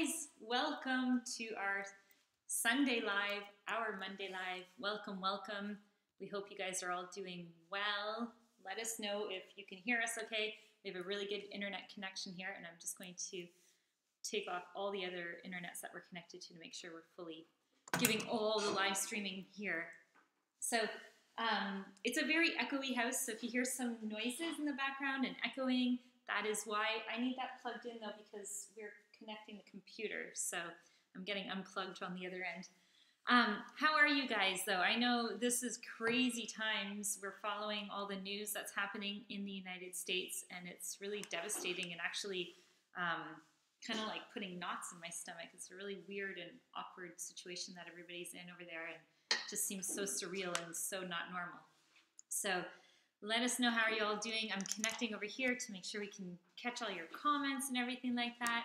guys, welcome to our Sunday Live, our Monday Live. Welcome, welcome. We hope you guys are all doing well. Let us know if you can hear us okay. We have a really good internet connection here, and I'm just going to take off all the other internets that we're connected to make sure we're fully giving all the live streaming here. So it's a very echoey house, so if you hear some noises in the background and echoing, that is why. I need that plugged in though because we're connecting the computer, so I'm getting unplugged on the other end. How are you guys though? I know this is crazy times. We're following all the news that's happening in the United States, and it's really devastating and actually kind of like putting knots in my stomach. It's a really weird and awkward situation that everybody's in over there, and it just seems so surreal and so not normal. So let us know how are you all doing. I'm connecting over here to make sure we can catch all your comments and everything like that.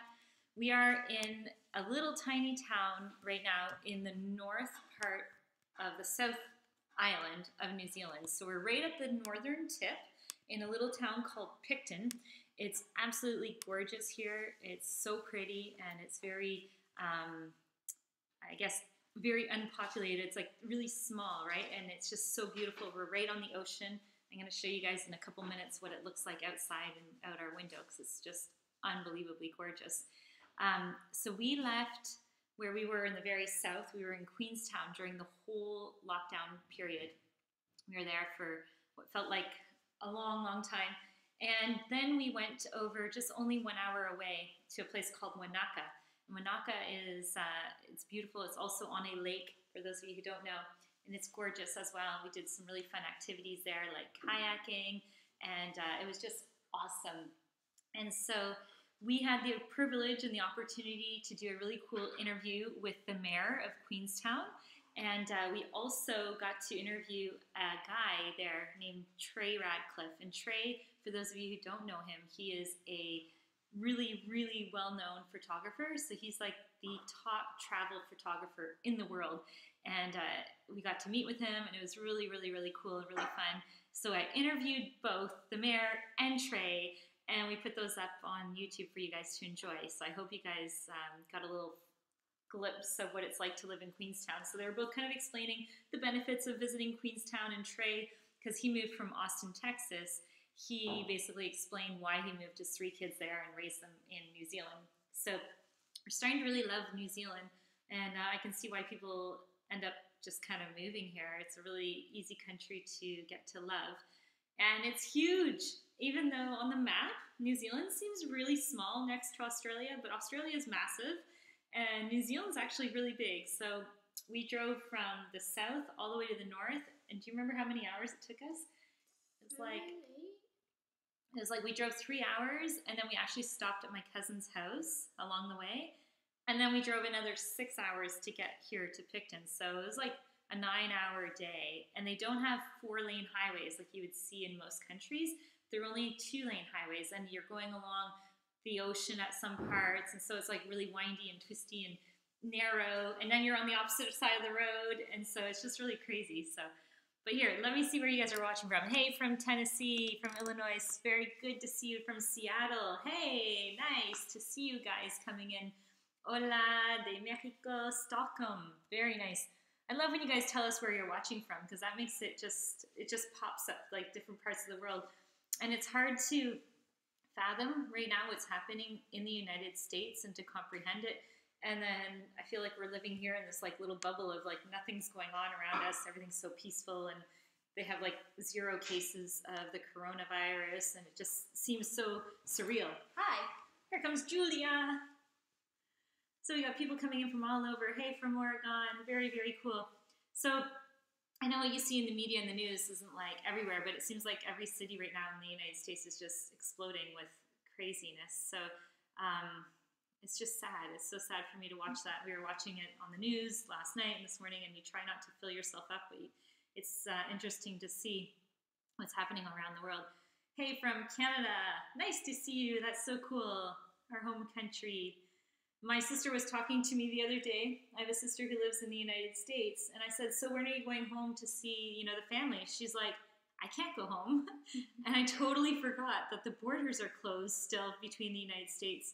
We are in a little tiny town right now in the north part of the South Island of New Zealand. So we're right at the northern tip in a little town called Picton. It's absolutely gorgeous here. It's so pretty, and it's very, I guess, very unpopulated. It's like really small, right? And it's just so beautiful. We're right on the ocean. I'm going to show you guys in a couple minutes what it looks like outside and out our window because it's just unbelievably gorgeous. So we left where we were in the very south. We were in Queenstown during the whole lockdown period. We were there for what felt like a long, long time. And then we went over just only 1 hour away to a place called Wanaka. And Wanaka is, it's beautiful. It's also on a lake, for those of you who don't know. And it's gorgeous as well. We did some really fun activities there, like kayaking, and it was just awesome. And so we had the privilege and the opportunity to do a really cool interview with the mayor of Queenstown. And we also got to interview a guy there named Trey Radcliffe. And Trey, for those of you who don't know him, he is a really, really well-known photographer. So he's like the top travel photographer in the world. And we got to meet with him, and it was really, really, really cool and really fun. So I interviewed both the mayor and Trey, and we put those up on YouTube for you guys to enjoy. So I hope you guys got a little glimpse of what it's like to live in Queenstown. So they were both kind of explaining the benefits of visiting Queenstown, and Trey, because he moved from Austin, Texas, he basically explained why he moved his 3 kids there and raised them in New Zealand. So we're starting to really love New Zealand, and I can see why people end up just kind of moving here. It's a really easy country to get to love. And it's huge, even though on the map, New Zealand seems really small next to Australia, but Australia is massive, and New Zealand's actually really big. So we drove from the south all the way to the north, and do you remember how many hours it took us? It was like we drove 3 hours, and then we actually stopped at my cousin's house along the way. And then we drove another 6 hours to get here to Picton. So it was like a 9-hour day. And they don't have 4-lane highways like you would see in most countries. They're only 2-lane highways, and you're going along the ocean at some parts. And so it's like really windy and twisty and narrow. And then you're on the opposite side of the road. And so it's just really crazy. So, but here, let me see where you guys are watching from. Hey, from Tennessee, from Illinois. Very good to see you from Seattle. Hey, nice to see you guys coming in. Hola de Mexico, Stockholm. Very nice. I love when you guys tell us where you're watching from, because that makes it just pops up like different parts of the world. And it's hard to fathom right now what's happening in the United States and to comprehend it. And then I feel like we're living here in this like little bubble of like nothing's going on around us. Everything's so peaceful, and they have like 0 cases of the coronavirus, and it just seems so surreal. Hi, here comes Julia. So we got people coming in from all over. Hey, from Oregon. Very, very cool. So I know what you see in the media and the news isn't like everywhere, but it seems like every city right now in the United States is just exploding with craziness. So it's just sad. It's so sad for me to watch that. We were watching it on the news last night and this morning, and you try not to fill yourself up, but it's interesting to see what's happening around the world. Hey, from Canada. Nice to see you. That's so cool. Our home country. My sister was talking to me the other day. I have a sister who lives in the United States, and I said, so when are you going home to see, the family? She's like, I can't go home. And I totally forgot that the borders are closed still between the United States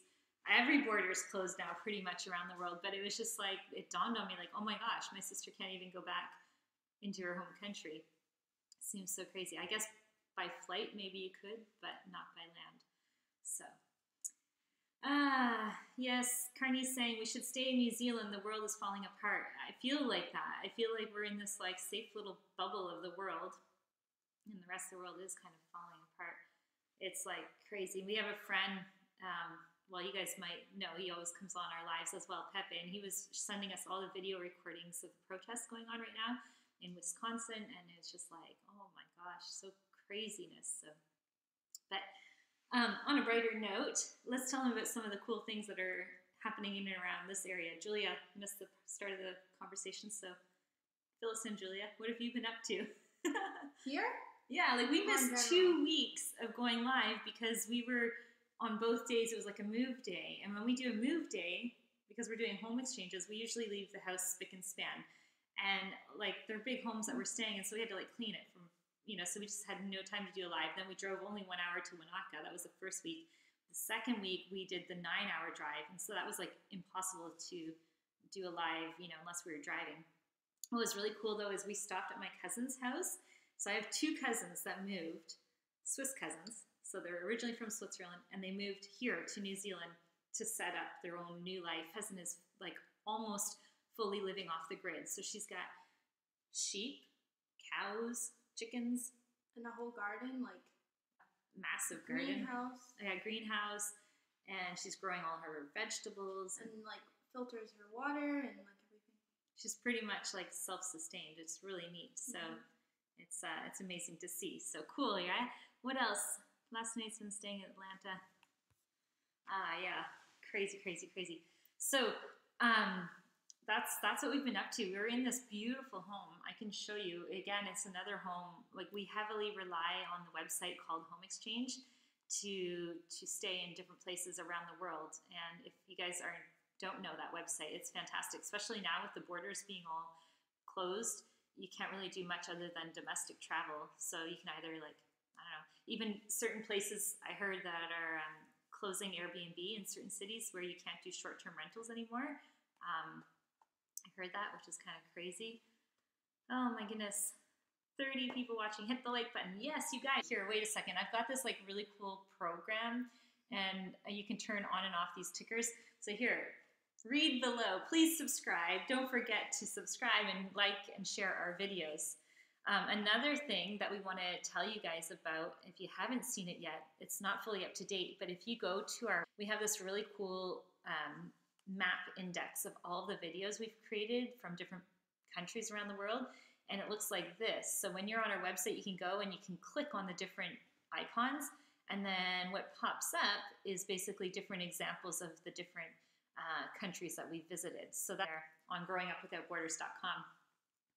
every border is closed now pretty much around the world, but it was just like, it dawned on me like, oh my gosh, my sister can't even go back into her home country. Seems so crazy. I guess by flight maybe you could, but not by land. So yes, Carney's saying we should stay in New Zealand. The world is falling apart. I feel like that. I feel like we're in this like safe little bubble of the world, and the rest of the world is kind of falling apart. It's like crazy. We have a friend, well, you guys might know, he always comes on our lives as well, Pepe, and he was sending us all the video recordings of the protests going on right now in Wisconsin, and it's just like, oh my gosh, so craziness. So, but on a brighter note, let's tell them about some of the cool things that are happening in and around this area. Julia missed the start of the conversation, so fill us in, Julia. What have you been up to? Here? Yeah, like we missed 2 weeks of going live because we were on both days. It was like a move day, and when we do a move day, because we're doing home exchanges, we usually leave the house spick and span, and like they're big homes that we're staying in, so we had to like clean it from, so we just had no time to do a live. Then we drove only 1 hour to Wanaka. That was the first week. The second week we did the 9-hour drive, and so that was like impossible to do a live, unless we were driving. What was really cool though is we stopped at my cousin's house. So I have 2 cousins that moved, Swiss cousins. So they're originally from Switzerland, and they moved here to New Zealand to set up their own new life. Cousin is like almost fully living off the grid. So she's got sheep, cows, chickens, and a whole garden, like massive garden. Greenhouse. Yeah, greenhouse. And she's growing all her vegetables. And like filters her water and like everything. She's pretty much like self-sustained. It's really neat. So it's amazing to see. So cool, yeah? What else? Last night's been staying in Atlanta. Yeah. Crazy, crazy, crazy. So that's what we've been up to. We're in this beautiful home. I can show you. Again, it's another home. Like we heavily rely on the website called Home Exchange to stay in different places around the world. And if you guys don't know that website, it's fantastic, especially now with the borders being all closed. You can't really do much other than domestic travel. So you can either like, I don't know, even certain places I heard that are closing Airbnb in certain cities where you can't do short-term rentals anymore. I heard that, which is kind of crazy. Oh my goodness. 30 people watching. Hit the like button. Yes, you guys. Here, wait a second. I've got this like really cool program, and you can turn on and off these tickers. So here, read below. Please subscribe. Don't forget to subscribe and like and share our videos. Another thing that we want to tell you guys about, if you haven't seen it yet, it's not fully up to date, but if you go to we have this really cool map index of all the videos we've created from different countries around the world, and it looks like this. So when you're on our website, you can go and you can click on the different icons, and then what pops up is basically different examples of the different countries that we visited. So that's on growingupwithoutborders.com.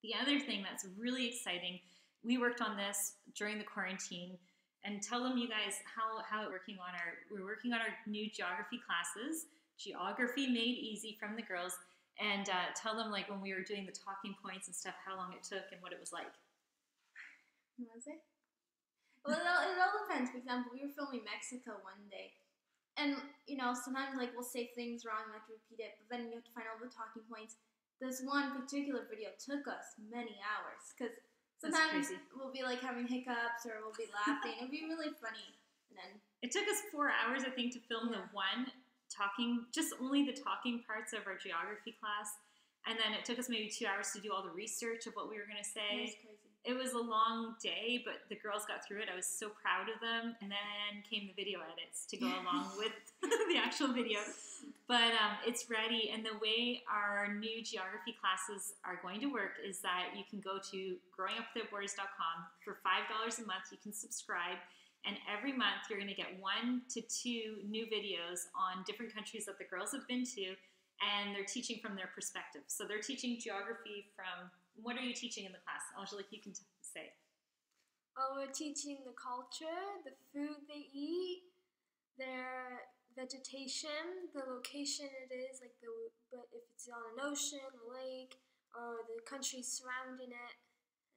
The other thing that's really exciting, we worked on this during the quarantine, and tell them, you guys, how we're working on our new geography classes, Geography Made Easy from the girls, and tell them like when we were doing the talking points and stuff, how long it took and what it was like. Was it? Well, it all depends. For example, we were filming Mexico one day, and sometimes like we'll say things wrong and have to repeat it, but then you have to find all the talking points. This one particular video took us many hours because sometimes we'll be like having hiccups or we'll be laughing. It'll be really funny. And then it took us 4 hours, I think, to film the one talking, just only the talking parts of our geography class. And then it took us maybe 2 hours to do all the research of what we were going to say. It was crazy. It was a long day, but the girls got through it. I was so proud of them. And then came the video edits to go along with the actual video. But it's ready. And the way our new geography classes are going to work is that you can go to growingupwithoutborders.com. For $5 a month, you can subscribe. And every month, you're going to get 1 to 2 new videos on different countries that the girls have been to. And they're teaching from their perspective. So they're teaching geography from... What are you teaching in the class? Angelique, you can say. We're teaching the culture, the food they eat, their vegetation, the location it is, but if it's on an ocean, a lake, or the country surrounding it,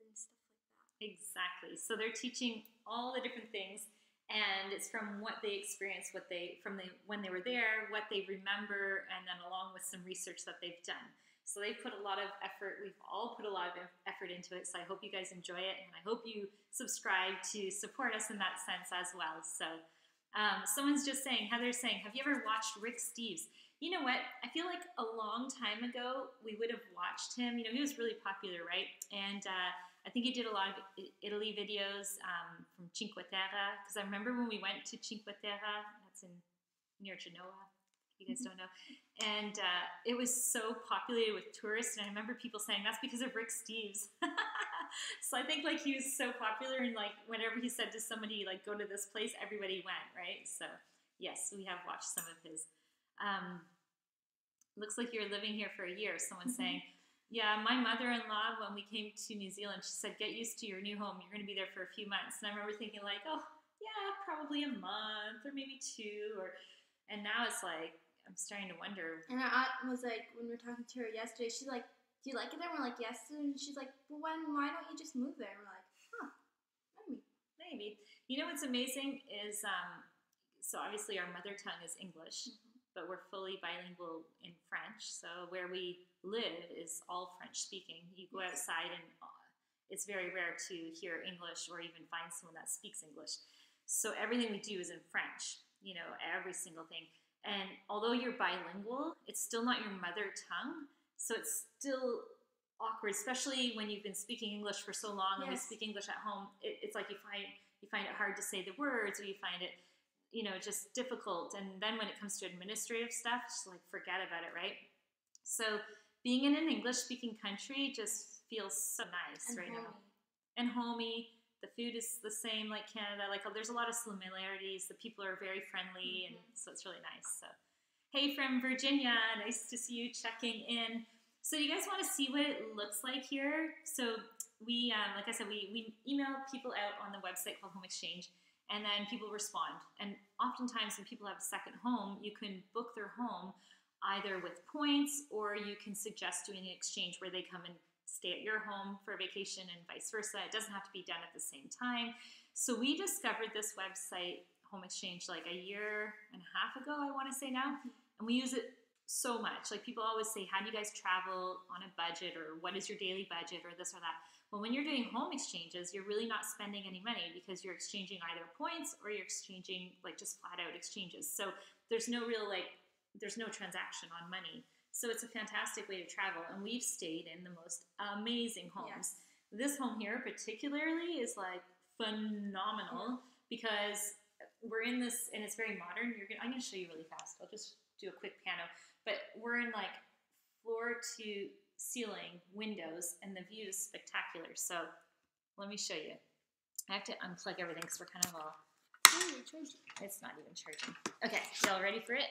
and stuff like that. Exactly. So they're teaching all the different things. and it's from what they experienced, when they were there, what they remember, and then along with some research that they've done. So they've put a lot of effort. We've all put a lot of effort into it. So I hope you guys enjoy it, and I hope you subscribe to support us in that sense as well. So someone's just saying, Heather's saying, have you ever watched Rick Steves? You know what? I feel like a long time ago we would have watched him. You know, he was really popular, right? And I think he did a lot of Italy videos from Cinque Terre, because I remember when we went to Cinque Terre, that's near Genoa, you guys don't know, and it was so populated with tourists, and I remember people saying that's because of Rick Steves. So I think like he was so popular, and like whenever he said to somebody like go to this place, everybody went, right? So yes, we have watched some of his. Looks like you're living here for a year, someone's saying. Yeah, my mother-in-law, when we came to New Zealand, she said, get used to your new home. You're going to be there for a few months. And I remember thinking like, oh, yeah, probably a month or maybe two. And now it's like, I'm starting to wonder. And our aunt was like, when we were talking to her yesterday, she's like, do you like it there? And we're like, yes. And she's like, well, why don't you just move there? And we're like, huh, maybe. You know what's amazing is, so obviously our mother tongue is English. But we're fully bilingual in French. So where we live is all French speaking. You go outside and it's very rare to hear English or even find someone that speaks English. So everything we do is in French, you know, every single thing. And although you're bilingual, it's still not your mother tongue. So it's still awkward, especially when you've been speaking English for so long and we speak English at home. It's like you find it hard to say the words, or you find it, you know, just difficult. And then when it comes to administrative stuff, just like forget about it, right? So being in an English-speaking country just feels so nice now. And homey. The food is the same like Canada. Like there's a lot of similarities. The people are very friendly, and so it's really nice. So, hey from Virginia, nice to see you checking in. So you guys want to see what it looks like here? So we, like I said, we email people out on the website called Home Exchange. And then people respond. And oftentimes when people have a second home, you can book their home either with points, or you can suggest doing an exchange where they come and stay at your home for a vacation and vice versa. It doesn't have to be done at the same time. So we discovered this website, Home Exchange, like a year and a half ago, I want to say now. And we use it so much. Like people always say, how do you guys travel on a budget, or what is your daily budget, or this or that. Well, when you're doing home exchanges, you're really not spending any money, because you're exchanging either points or you're exchanging like just flat out exchanges. So there's no real there's no transaction on money. So it's a fantastic way to travel. And we've stayed in the most amazing homes. This home here particularly is like phenomenal, because we're in this, and it's very modern. I'm going to show you really fast. I'll just do a quick piano. But we're in like floor to ceiling windows, and the view is spectacular. So let me show you. I have to unplug everything because we're kind of all, it's not even charging. Okay, y'all ready for it?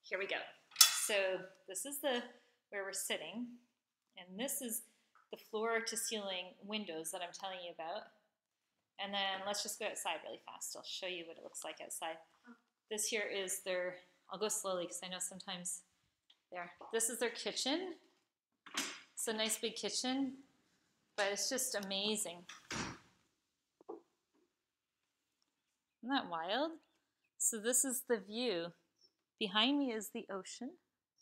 Here we go. So this is where we're sitting, and this is the floor to ceiling windows that I'm telling you about. And then let's just go outside really fast. I'll show you what it looks like outside. This here is their, I'll go slowly because I know sometimes there. This is their kitchen. It's a nice big kitchen, but it's just amazing. Isn't that wild? So this is the view. Behind me is the ocean,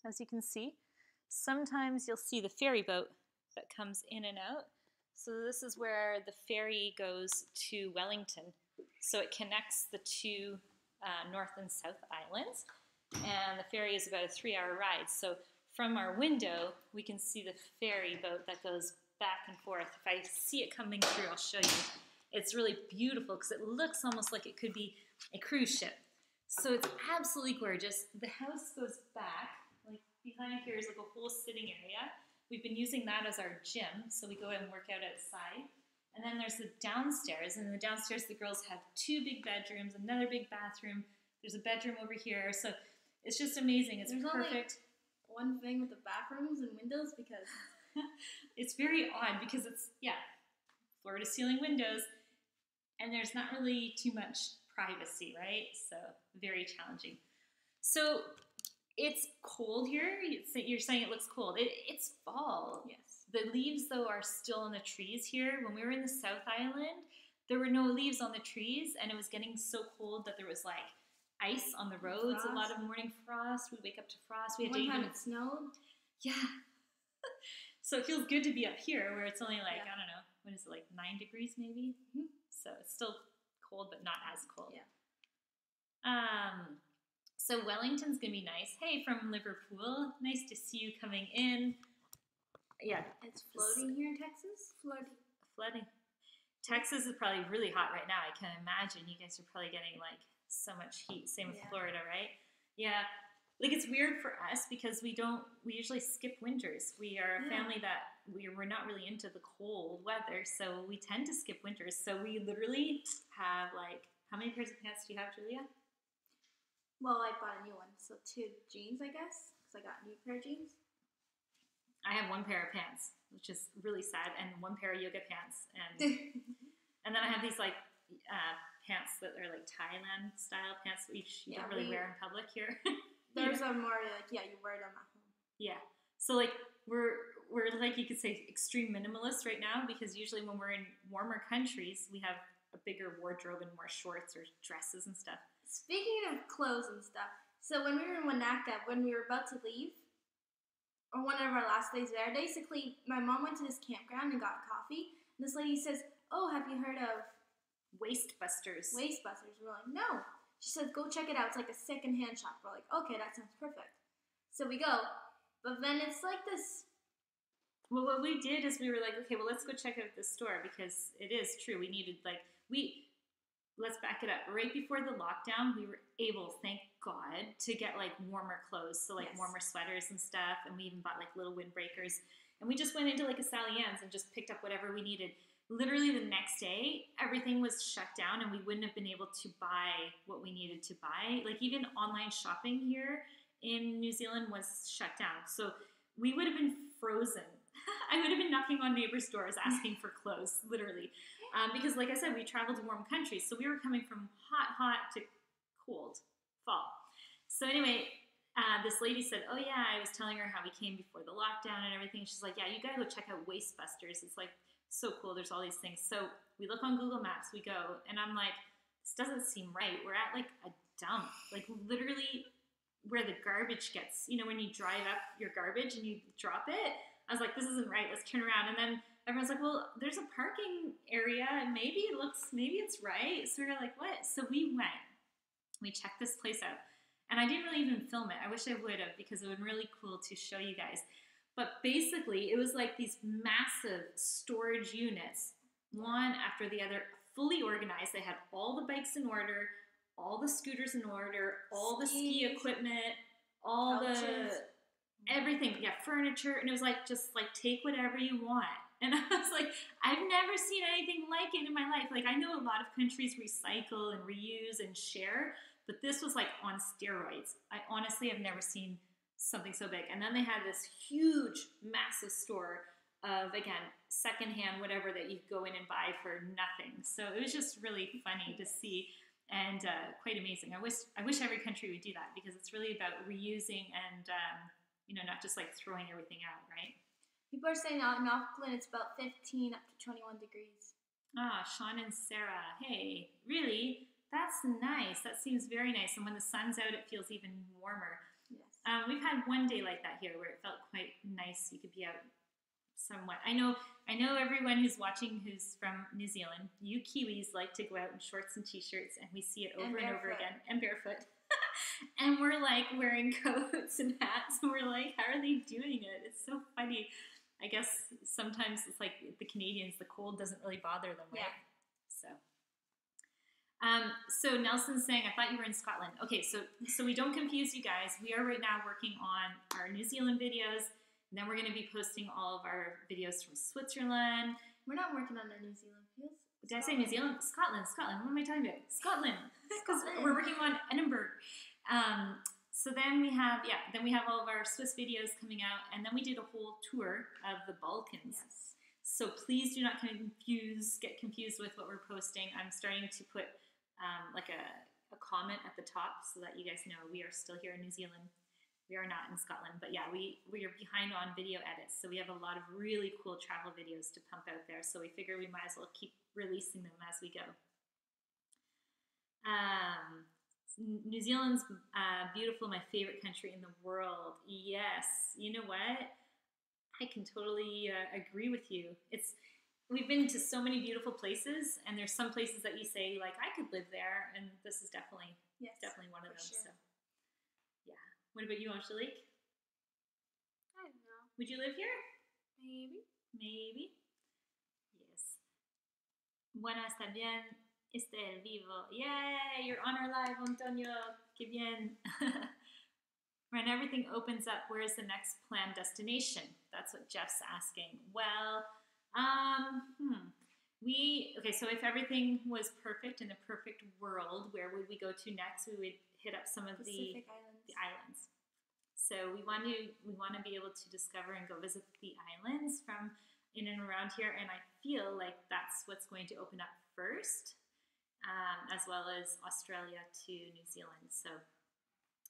as you can see. Sometimes you'll see the ferry boat that comes in and out. So this is where the ferry goes to Wellington. So it connects the two North and South Islands, and the ferry is about a 3-hour ride. So from our window, we can see the ferry boat that goes back and forth. If I see it coming through, I'll show you. It's really beautiful because it looks almost like it could be a cruise ship. So it's absolutely gorgeous. The house goes back, like behind here is like a whole sitting area. We've been using that as our gym, so we go and work out outside. And then there's the downstairs, and in the downstairs the girls have 2 big bedrooms, another big bathroom. There's a bedroom over here, so it's just amazing. It's perfect. One thing with the bathrooms and windows, because it's very odd, because it's floor to ceiling windows, and there's not really too much privacy, right? So very challenging. So it's cold here. You're saying it looks cold. It's fall. Yes. The leaves though are still on the trees here. When we were in the South Island, there were no leaves on the trees, and it was getting so cold that there was like ice on the roads, a lot of morning frost. We'd wake up to frost. We had One to time even, it snowed. yeah. So it feels good to be up here where it's only like, I don't know, what is it, like 9 degrees maybe? Mm-hmm. So it's still cold, but not as cold. Yeah. So Wellington's gonna be nice. Hey, from Liverpool, nice to see you coming in. Yeah, It's floating here in Texas. flooding. Texas is probably really hot right now. I can imagine you guys are probably getting like so much heat. Same with Florida, right? Yeah. Like it's weird for us because we usually skip winters. We are a family that we're not really into the cold weather, so we tend to skip winters. So we literally have like, how many pairs of pants do you have, Julia? Well, I bought a new one, so 2 jeans, I guess, because I got a new pair of jeans. I have 1 pair of pants, which is really sad, and 1 pair of yoga pants, and and then I have these like pants that are like Thailand style pants, which you don't really wear in public here. Those are more like you wear them at home. Yeah, so like we're like, you could say, extreme minimalists right now, because usually when we're in warmer countries, we have a bigger wardrobe and more shorts or dresses and stuff. Speaking of clothes and stuff, so when we were in Wanaka, when we were about to leave, or one of our last days there, basically my mom went to this campground and got coffee, and this lady says, "Oh, have you heard of Waste Busters?" Waste Busters? We're like, "No." She said, "Go check it out. It's like a secondhand shop." We're like, "Okay, that sounds perfect." So we go, but then it's like this. Well, what we did is we were like, okay, well, let's go check out this store, because it is true. We needed let's back it up. Right before the lockdown, we were able, thank God, to get like warmer clothes. So like warmer sweaters and stuff. And we even bought like little windbreakers. And we just went into like a Sally Ann's and just picked up whatever we needed. Literally the next day, everything was shut down and we wouldn't have been able to buy what we needed to buy. Like even online shopping here in New Zealand was shut down. So we would have been frozen. I would have been knocking on neighbors' doors asking for clothes, literally. Because like I said, we traveled to warm countries. So we were coming from hot to cold fall. So anyway, this lady said, "Oh yeah, I was telling her how we came before the lockdown and everything." She's like, "Yeah, you gotta go check out Waste Busters. It's like so cool. There's all these things." So we look on Google Maps, we go, and I'm like, this doesn't seem right. We're at like a dump, like literally where the garbage gets, when you drive up your garbage and you drop it. I was like, this isn't right. Let's turn around. And then everyone's like, well, there's a parking area and maybe it's right. So we were like, what? So we went. We checked this place out. And I didn't really even film it. I wish I would have, because it would be really cool to show you guys. But basically, it was like these massive storage units, one after the other, fully organized. They had all the bikes in order, all the scooters in order, all the ski equipment, all couches. Everything, furniture, and it was like, just like take whatever you want. And I was like, I've never seen anything like it in my life. Like I know a lot of countries recycle and reuse and share, but this was like on steroids. I honestly have never seen something so big. And then they had this huge, massive store of, again, secondhand whatever that you go in and buy for nothing. So it was just really funny to see, and quite amazing. I wish every country would do that, because it's really about reusing and not just like throwing everything out, right? People are saying out in Auckland it's about 15 up to 21 degrees. Sean and Sarah, hey, really? That's nice. That seems very nice. And when the sun's out, it feels even warmer. Yes. We've had one day like that here where it felt quite nice. You could be out somewhat. I know everyone who's watching who's from New Zealand. You Kiwis like to go out in shorts and t-shirts, and we see it over and over again, and barefoot. And we're like wearing coats and hats, and we're like, how are they doing it? It's so funny. I guess sometimes it's like the Canadians, the cold doesn't really bother them, right? Yeah. So Nelson's saying, I thought you were in Scotland. Okay, so we don't confuse you guys. We are right now working on our New Zealand videos, and then we're going to be posting all of our videos from Switzerland. We're not working on our New Zealand videos. Did I say New Zealand? Scotland. What am I talking about? Scotland. Because we're working on Edinburgh. So then we have all of our Swiss videos coming out, and then we did a whole tour of the Balkans. Yes. So please do not get confused with what we're posting. I'm starting to put like a comment at the top so that you guys know we are still here in New Zealand. We are not in Scotland, but yeah, we are behind on video edits, so we have a lot of really cool travel videos to pump out there. So we figure we might as well keep releasing them as we go. New Zealand's beautiful, my favorite country in the world. Yes, you know what? I can totally agree with you. We've been to so many beautiful places, and there's some places that you say like I could live there, and this is definitely one of them. Sure. So yeah. What about you, Angelique? I don't know. Would you live here? Maybe. Maybe. Yes. Bueno, está bien. Este el vivo. Yay! You're on our live, Antonio. Que bien. When everything opens up, where is the next planned destination? That's what Jeff's asking. Well, okay, so if everything was perfect in a perfect world, where would we go to next? We would hit up some of the islands. So we want to be able to discover and go visit the islands from in and around here, and I feel like that's what's going to open up first, as well as Australia to New Zealand. So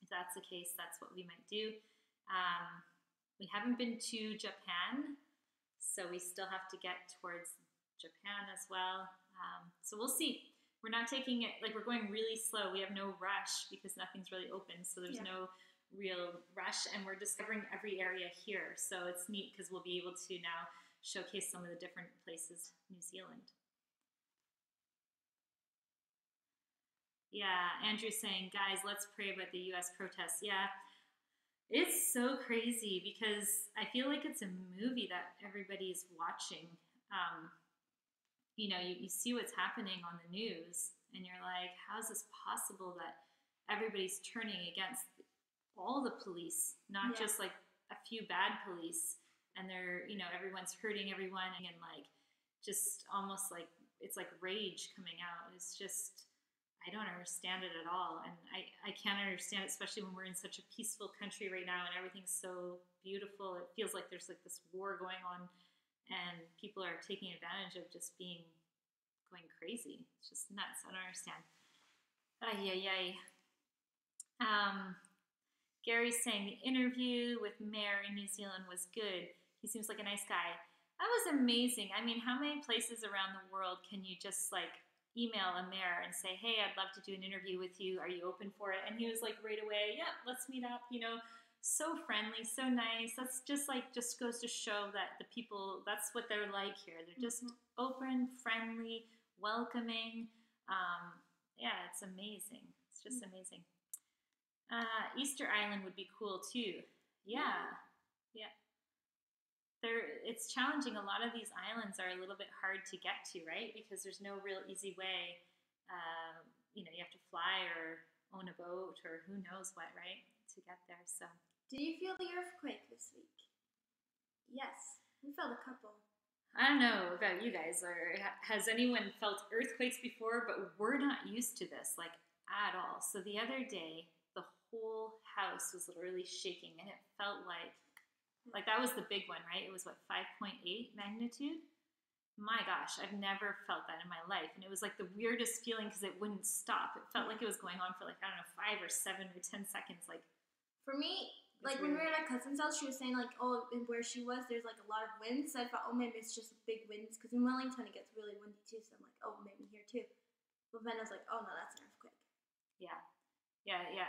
if that's the case, that's what we might do. We haven't been to Japan, so we still have to get towards Japan as well. So we'll see. We're not taking it, like we're going really slow. We have no rush because nothing's really open, so there's no real rush, and we're discovering every area here. So it's neat because we'll be able to now showcase some of the different places in New Zealand. Yeah, Andrew's saying, guys, let's pray about the U.S. protests. Yeah, it's so crazy because I feel like it's a movie that everybody's watching. You know, you see what's happening on the news, and you're like, how is this possible that everybody's turning against all the police, not just like a few bad police, and they're, you know, everyone's hurting everyone, and like just almost like it's like rage coming out. It's just, I don't understand it at all, and I can't understand it, especially when we're in such a peaceful country right now and everything's so beautiful. It feels like there's like this war going on, and people are taking advantage of just going crazy. It's just nuts. I don't understand. Gary's saying the interview with Mayor in New Zealand was good. He seems like a nice guy. That was amazing. I mean, how many places around the world can you just like email a mayor and say, hey, I'd love to do an interview with you. Are you open for it? And he was like right away, yeah, let's meet up, you know. So friendly, so nice. That's just goes to show that the people, that's what they're like here. They're just open, friendly, welcoming. Yeah, it's amazing. It's just amazing. Easter Island would be cool too. Yeah. It's challenging. A lot of these islands are a little bit hard to get to, right? Because there's no real easy way. You know, you have to fly or own a boat or who knows what, right, to get there. So. Did you feel the earthquake this week? Yes, we felt a couple. I don't know about you guys, or has anyone felt earthquakes before? But we're not used to this, like at all. So the other day, the whole house was literally shaking, and it felt like that was the big one, right? It was what, 5.8 magnitude? My gosh, I've never felt that in my life, and it was like the weirdest feeling because it wouldn't stop. It felt like it was going on for like, I don't know, 5 or 7 or 10 seconds. Like for me. Like, when we were at my cousin's house, she was saying, like, oh, and where she was, there's, like, a lot of wind. So I thought, oh, maybe it's just big winds. Because in Wellington, it gets really windy, too. So I'm like, oh, maybe here, too. But then I was like, oh, no, that's an earthquake. Yeah.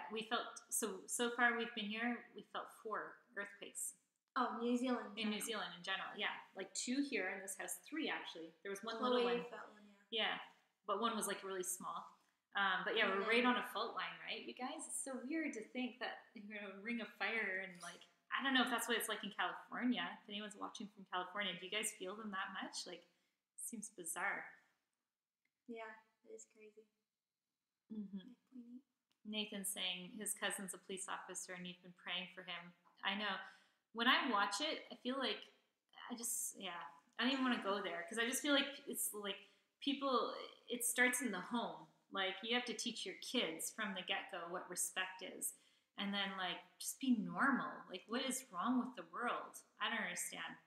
We felt, so far we've been here, we felt 4 earthquakes. Oh, New Zealand. In New Zealand in general, yeah. Like 2 here in this house, 3 actually. There was one Chloe little one. felt one, Yeah, but one was, like, really small. But yeah, we're right on a fault line, right, you guys? It's so weird to think that you're in a ring of fire and, like, I don't know if that's what it's like in California. If anyone's watching from California, do you guys feel them that much? Like, it seems bizarre. Yeah, it is crazy. Mm-hmm. Nathan's saying his cousin's a police officer and you've been praying for him. I know. When I watch it, I feel like I don't even want to go there because I just feel like it's like people, it starts in the home. Like, you have to teach your kids from the get-go what respect is. And then, like, just be normal. Like, what is wrong with the world? I don't understand.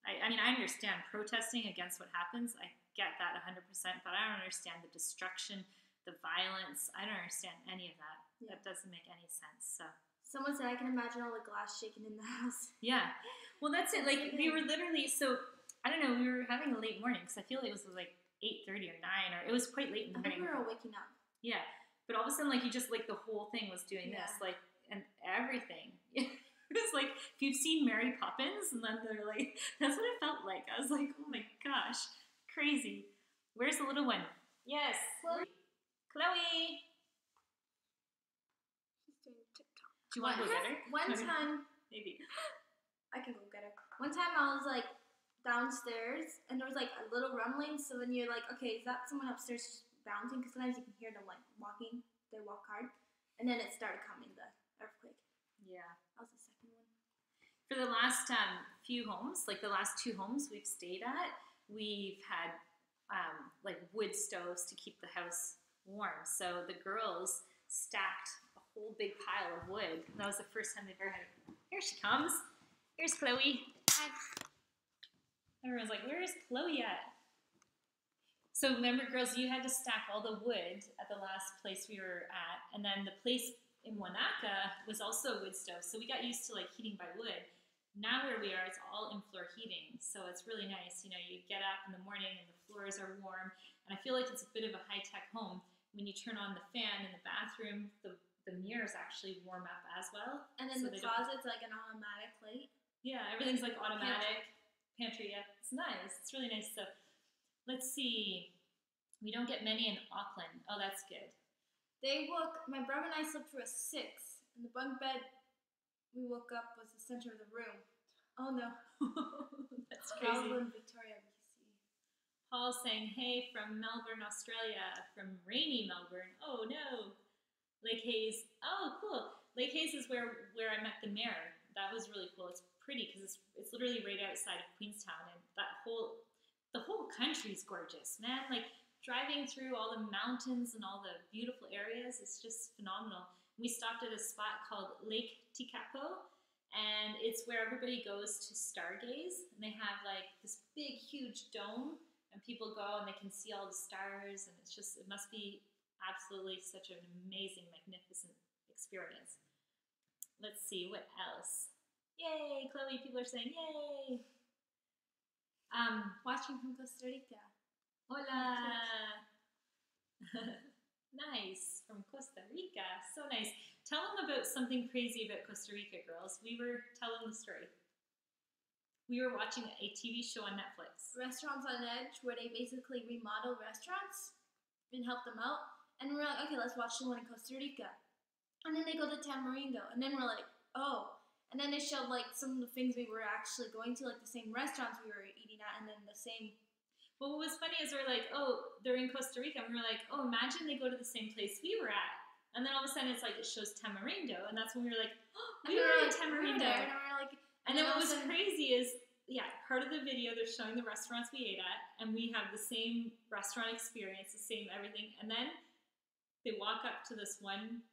I mean, I understand protesting against what happens. I get that 100%. But I don't understand the destruction, the violence. I don't understand any of that. That doesn't make any sense. So someone said I can imagine all the glass shaking in the house. yeah, well that's it. Like we were literally, so I don't know, we were having a late morning because I feel like it was like 8:30 or 9, or it was quite late in the I think morning. we were all waking up. Yeah, but all of a sudden, like you just like the whole thing was doing this, like, and everything. It was like if you've seen Mary Poppins, and then they're like, that's what it felt like. I was like, oh my gosh, crazy. Where's the little one? Yes, Chloe. Chloe. She's doing TikTok. Do you want to go get her? One time, Maybe. I can go get her. One time I was like downstairs and there was like a little rumbling. So then you're like, okay, is that someone upstairs just bouncing? Because sometimes you can hear them like walking. They walk hard. And then it started coming, the earthquake. Yeah. That was the second one. For the last few homes, like the last 2 homes we've stayed at, we've had like wood stoves to keep the house warm. So the girls stacked a whole big pile of wood. And that was the first time they've ever had it. Here she comes. Here's Chloe. Hi. Everyone's like, where is Chloe at? So remember, girls, you had to stack all the wood at the last place we were at. And then the place in Wanaka was also a wood stove. So we got used to like heating by wood. Now where we are, it's all in-floor heating. So it's really nice. You know, you get up in the morning and the floors are warm. And I feel like it's a bit of a high-tech home. When you turn on the fan in the bathroom, the mirrors actually warm up as well. And then so the closet's like an automatic light. Yeah, everything's like automatic. Pantry, yeah. It's nice. It's really nice. So let's see. We don't get many in Auckland. Oh, that's good. My brother and I slept through a 6. And the bunk bed we woke up was the center of the room. Oh no. That's crazy. In Victoria, BC. Paul's saying, hey, from Melbourne, Australia. From rainy Melbourne. Oh no. Lake Hayes. Oh, cool. Lake Hayes is where I met the mayor. That was really cool. It's pretty because it's literally right outside of Queenstown, and the whole country's gorgeous, man. Like driving through all the mountains and all the beautiful areas, it's just phenomenal. We stopped at a spot called Lake Tikapo, and it's where everybody goes to stargaze, and they have like this big, huge dome, and people go and they can see all the stars, and it must be absolutely such an amazing, magnificent experience. Let's see, what else? Yay, Chloe, people are saying yay. Watching from Costa Rica. Hola. Nice, from Costa Rica, so nice. Tell them about something crazy about Costa Rica, girls. We were telling the story. We were watching a TV show on Netflix. Restaurants on Edge, where they basically remodel restaurants and help them out. And we're like, okay, let's watch the one in Costa Rica. And then they go to Tamarindo. And then we're like, oh. And then they showed like some of the things we were actually going to, like the same restaurants we were eating at, and then the same. Well, what was funny is we're like, oh, they're in Costa Rica. And we were like, oh, imagine they go to the same place we were at. And then all of a sudden it's like it shows Tamarindo. And that's when we were like, oh, we were at Tamarindo. And we're like, and then what was crazy is, yeah, part of the video they're showing the restaurants we ate at, and we have the same restaurant experience, the same everything. And then they walk up to this one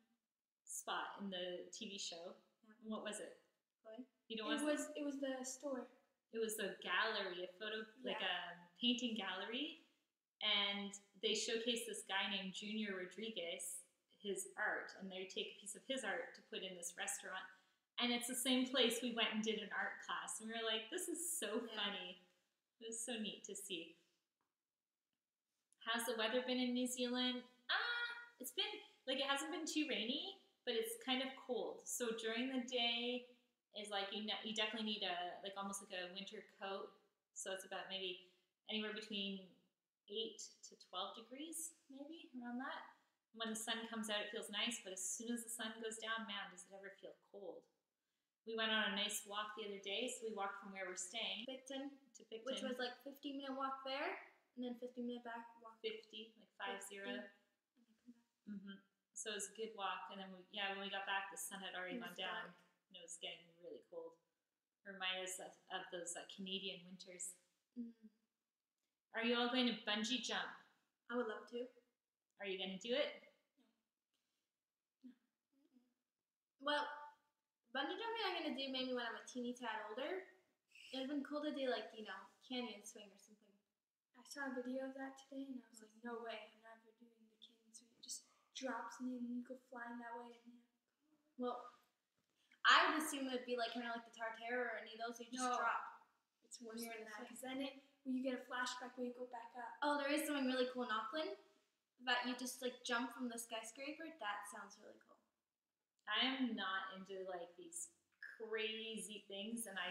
spot in the TV show. And what was it? What? You know what It was the store. It was a gallery, a photo, like a painting gallery. And they showcase this guy named Junior Rodriguez, his art. And they take a piece of his art to put in this restaurant. And it's the same place we went and did an art class. And we were like, this is so funny. It was so neat to see. How's the weather been in New Zealand? It's been, like, it hasn't been too rainy, but it's kind of cold. So during the day is like, you definitely need almost like a winter coat. So it's about maybe anywhere between 8 to 12 degrees, maybe, around that. When the sun comes out, it feels nice, but as soon as the sun goes down, man, does it ever feel cold. We went on a nice walk the other day, so we walked from where we're staying Picton, to Picton. which was like 15-minute walk there, and then 15-minute back walk. 50, like 50. 50. So it was a good walk, and then when we got back, the sun had already gone down, and it was getting really cold. Remind us of those Canadian winters. Are you all going to bungee jump? I would love to. Are you going to do it? Well, bungee jumping I'm going to do maybe when I'm a teeny tad older. It would have been cool to do like, canyon swing or something. I saw a video of that today, and I was like, no way, I'm never doing the canyon swing. Just drops and then you go flying that way. And Well, I would assume it'd be like kind of like the Tartare or any of those. You just No. drop. it's worse than that because then when you get a flashback where you go back up. Oh, there is something really cool in Auckland that you just like jump from the skyscraper. That sounds really cool. I'm not into like these crazy things, and I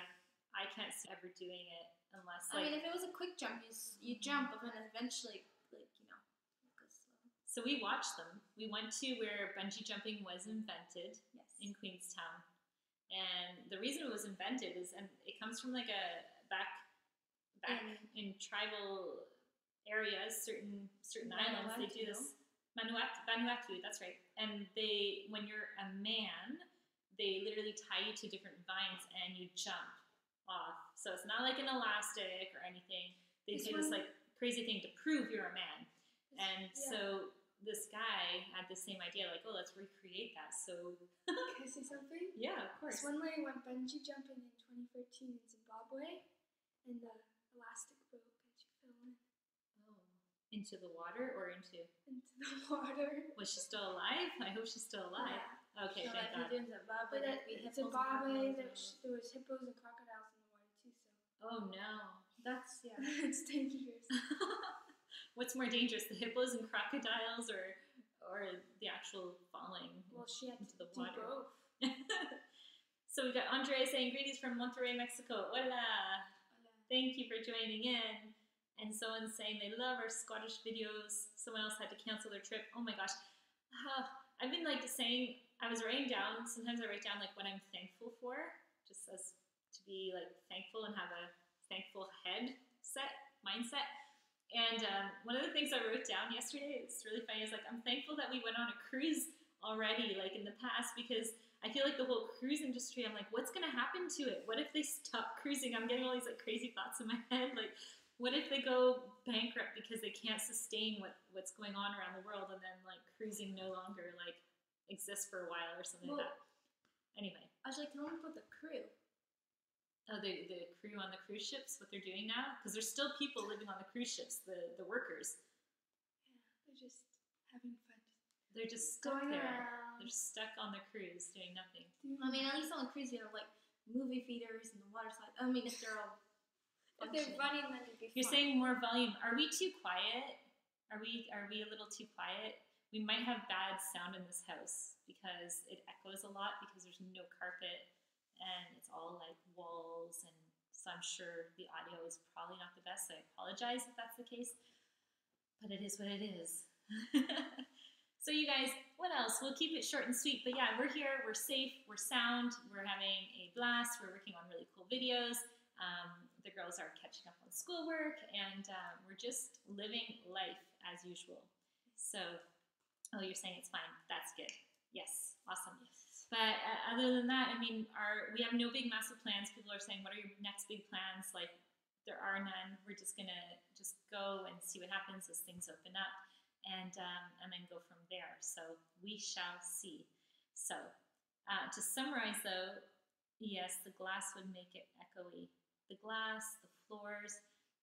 can't see ever doing it unless I like. mean, if it was a quick jump, you jump, but then eventually, like it goes slow. So we watched them. We went to where bungee jumping was invented Yes. in Queenstown, and the reason it was invented is, and it comes from like a back in tribal areas, certain islands they do this. Vanuatu, that's right. And when you're a man, they literally tie you to different vines and you jump off. So it's not like an elastic or anything. They do this like crazy thing to prove you're a man. And so this guy had the same idea, like, oh, let's recreate that. So Can I say something? yeah, of course. This one lady went bungee jumping in 2013 in Zimbabwe, and the elastic broke and she fell Into the water or into the water. Was she still alive? I hope she's still alive. Yeah. Okay, So thank like God. we do in Zimbabwe, But there'd be in hippos and Zimbabwe, crocodiles. there was hippos and crocodiles in the water too, so Oh no. That's it's dangerous. What's more dangerous, the hippos and crocodiles or the actual falling Well, she had into to the do water? both. So we got Andre saying greetings from Monterrey, Mexico. Hola. Thank you for joining in. And someone's saying they love our Scottish videos. Someone else had to cancel their trip. Oh my gosh. I've been like saying, I was writing down, sometimes I write down like what I'm thankful for, just as to be like thankful and have a thankful mindset. And one of the things I wrote down yesterday, it's really funny, is like, I'm thankful that we went on a cruise already, like in the past, because I feel like the whole cruise industry, I'm like, what's going to happen to it? What if they stop cruising? I'm getting all these like crazy thoughts in my head. Like, what if they go bankrupt because they can't sustain what's going on around the world, and then like cruising no longer like exists for a while or something like that? Anyway. I was like, tell me about the crew. Oh, the crew on the cruise ships, what they're doing now? Because there's still people living on the cruise ships, the workers. Yeah, they're just having fun. They're just stuck Going there. around. They're stuck on the cruise doing nothing. I mean, at least on the cruise we have like movie theaters and the water slide. I mean, if they're all If they're running, then it'd be You're fun. saying more volume. Are we too quiet? Are we a little too quiet? We might have bad sound in this house because it echoes a lot because there's no carpet and it's all like walls, and so I'm sure the audio is probably not the best. So I apologize if that's the case, but it is what it is. So you guys, what else? We'll keep it short and sweet, but yeah, we're here, we're safe, we're sound, we're having a blast, we're working on really cool videos. The girls are catching up on schoolwork, and we're just living life as usual. So, oh, you're saying it's fine. That's good. Yes, awesome. Yes. But other than that, I mean, we have no big massive plans. People are saying, what are your next big plans? Like, there are none. We're just going to just go and see what happens as things open up, and then go from there. So we shall see. So to summarize, though, yes, the glass would make it echoey. The glass, the floors,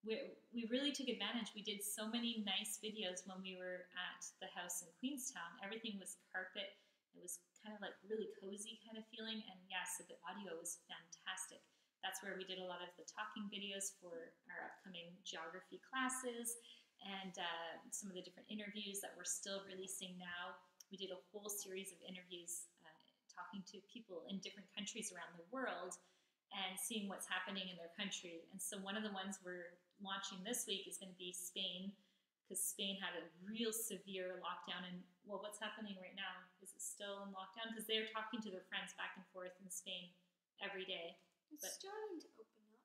we really took advantage. We did so many nice videos when we were at the house in Queenstown. Everything was carpet. It was kind of like really cozy kind of feeling, and yeah, so the audio was fantastic. That's where we did a lot of the talking videos for our upcoming geography classes, and some of the different interviews that we're still releasing now. We did a whole series of interviews talking to people in different countries around the world and seeing what's happening in their country. And so one of the ones we're launching this week is going to be Spain, because Spain had a real severe lockdown. And well, what's happening right now? Is it still in lockdown? Because they're talking to their friends back and forth in Spain every day. It's But starting to open up.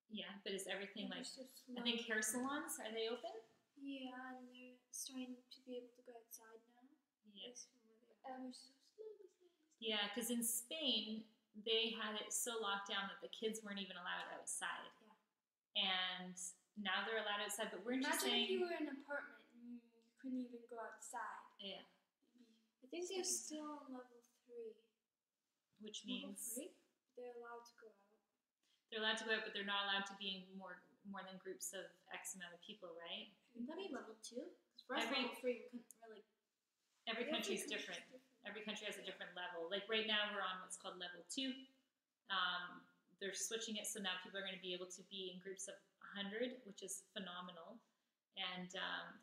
yeah, but is everything like, It's just I think hair salons, are they open? Yeah, and they're starting to be able to go outside now. Yes. Ever so slowly. Yeah, because in Spain, they had it so locked down that the kids weren't even allowed outside. Yeah. And now they're allowed outside, but we're just Imagine if saying... you were in an apartment and you couldn't even go outside. Yeah, I think they're still on level 3. which means They're allowed to go out. they're allowed to go out, but they're not allowed to be in more than groups of X amount of people, right? Wouldn't that be level 2? Because For us, Every- level 3, we couldn't really. Every country is different. Every country has a different level. Like right now, we're on what's called level 2. They're switching it, so now people are going to be able to be in groups of 100, which is phenomenal, and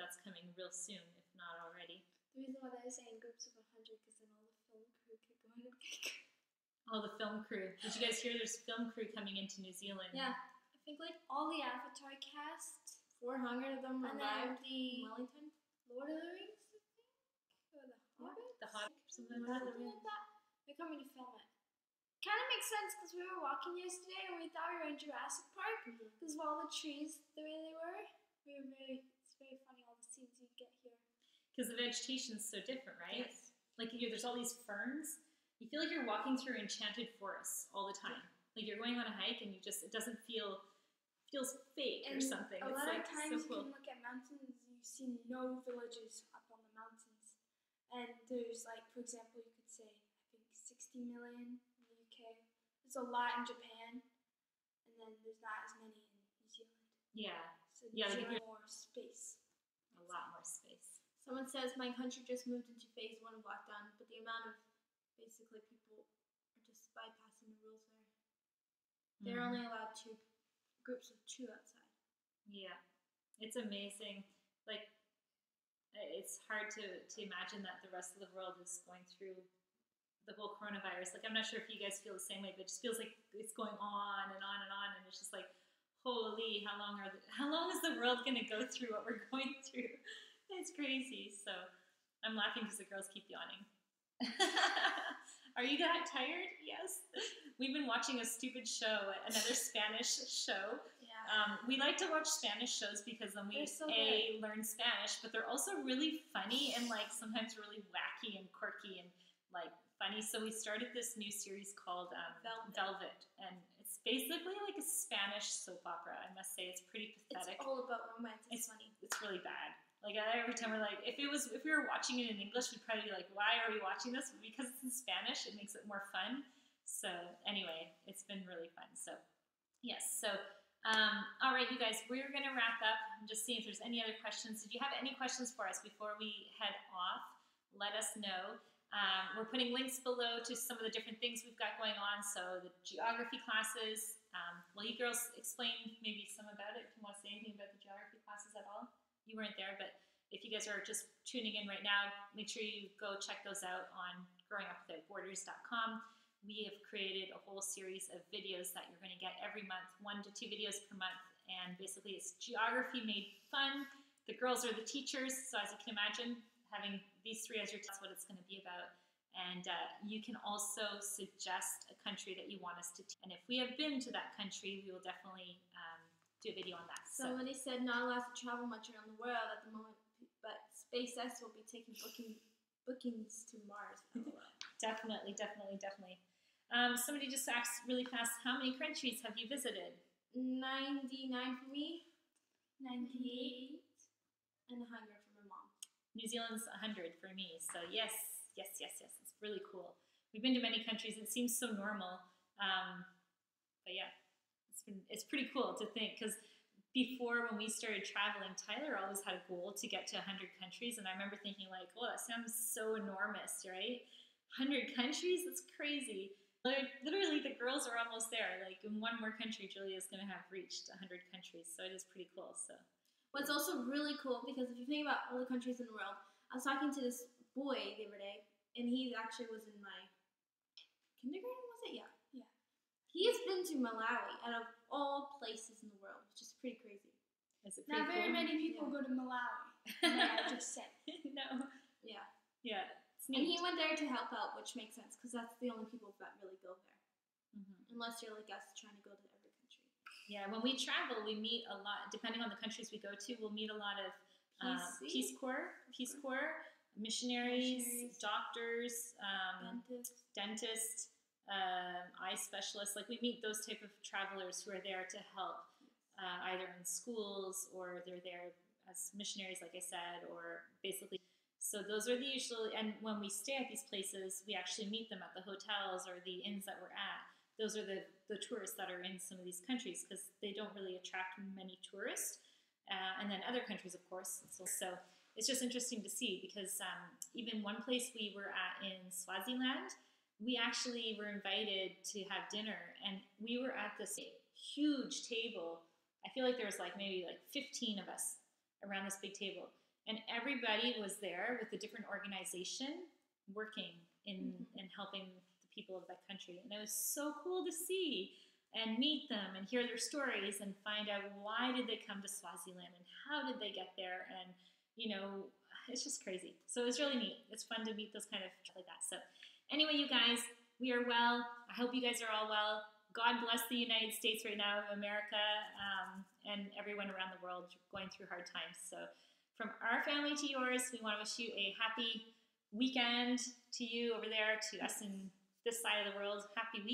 that's coming real soon, if not already. The reason why they're saying groups of 100 because then all the film crew could go in. Oh, the film crew. Did you guys hear there's film crew coming into New Zealand? Yeah. I think like all the Avatar cast 400 of them and then arrived the in Wellington. Lord of the Rings, I think, or the Hobbit. The Hobbit or something like that? Something like that. They're coming to film it. Kind of makes sense because we were walking yesterday and we thought we were in Jurassic Park because of all the trees the way they were. It's very funny all the scenes you get here. Because the vegetation's so different, right? Yes. Like there's all these ferns. You feel like you're walking through enchanted forests all the time. Like you're going on a hike and it doesn't feels fake or something. A It's lot like of times so cool. you can look at mountains, you see no villages up on the mountains. And there's like, for example, you could say, I think 60 million in the UK. There's a lot in Japan. And then there's not as many in New Zealand. Yeah, So Yeah, there's like if more space. a lot more space. Someone says my country just moved into phase 1 of lockdown, but the amount of basically people are just bypassing the rules there. They're Mhm. only allowed groups of 2 outside. Yeah, it's amazing. Like, it's hard to imagine that the rest of the world is going through the whole coronavirus. Like, I'm not sure if you guys feel the same way, but it just feels like it's going on and on and on, and it's just like, holy, how long is the world going to go through what we're going through? It's crazy. So I'm laughing because the girls keep yawning. Are you that tired? Yes. We've been watching a stupid show, another Spanish show. Yeah. We like to watch Spanish shows because then we They're so learn Spanish, but they're also really funny and like sometimes really wacky and quirky and like funny. So we started this new series called Velvet, and it's basically like a Spanish soap opera. I must say, it's pretty pathetic. It's all about romance. It's funny. It's really bad. Like every time we're like, if we were watching it in English, we'd probably be like, why are we watching this? But because it's in Spanish, it makes it more fun. So anyway, it's been really fun. So yes. So all right, you guys, we're gonna wrap up. I'm just seeing if there's any other questions. Did you have any questions for us before we head off? Let us know. We're putting links below to some of the different things we've got going on. So the geography classes. Will you girls explain maybe some about it? If you want to say anything about the geography classes at all? You weren't there, but if you guys are just tuning in right now, make sure you go check those out on growingupwithoutborders.com. We have created a whole series of videos that you're going to get every month, 1 to 2 videos per month, and basically it's geography made fun. The girls are the teachers, so as you can imagine, having these 3 as your that's what it's going to be about. And you can also suggest a country that you want us to teach. And if we have been to that country, we will definitely do a video on that. Somebody said not allowed to travel much around the world at the moment, but SpaceX will be taking bookings to Mars. Definitely. Somebody just asked really fast, how many countries have you visited? 99 for me, 98. and 100 for my mom. New Zealand's 100 for me. So yes. It's really cool. We've been to many countries. It seems so normal. But yeah, it's pretty cool to think, because before, when we started traveling, Tyler always had a goal to get to 100 countries. And I remember thinking like, oh, that sounds so enormous, right? 100 countries? That's crazy. Literally, the girls are almost there. Like, in one more country, Julia's going to have reached 100 countries. So it is pretty cool. So What's also really cool, because if you think about all the countries in the world, I was talking to this boy the other day, and he actually was in my kindergarten, was it? Yeah. He has been to Malawi, out of all places in the world, which is pretty crazy. is it pretty Not very cool? many people go to Malawi. May I just say. No. Yeah. Yeah. It's And neat. he went there to help out, which makes sense, because that's the only people that really go there. Mhm. Unless you're like us, trying to go to every country. Yeah, when we travel, we meet a lot, depending on the countries we go to, we'll meet a lot of Peace Corps, missionaries, doctors, dentists, eye specialists. Like, we meet those type of travelers who are there to help, either in schools, or they're there as missionaries, like I said, or basically. So those are the usual, and when we stay at these places, we actually meet them at the hotels or the inns that we're at. Those are the tourists that are in some of these countries, because they don't really attract many tourists. And then other countries, of course. So it's just interesting to see because even one place we were at in Swaziland, we actually were invited to have dinner, and we were at this huge table. I feel like there was like maybe like 15 of us around this big table, and everybody was there with a different organization working in helping the people of that country. And it was so cool to see and meet them and hear their stories and find out why did they come to Swaziland and how did they get there, and it's just crazy. So it was really neat. It's fun to meet those kind of stuff like that. So anyway, you guys, we are well. I hope you guys are all well. God bless the United States right now of America, and everyone around the world going through hard times. So from our family to yours, we want to wish you a happy weekend to you over there, to us in this side of the world. Happy week.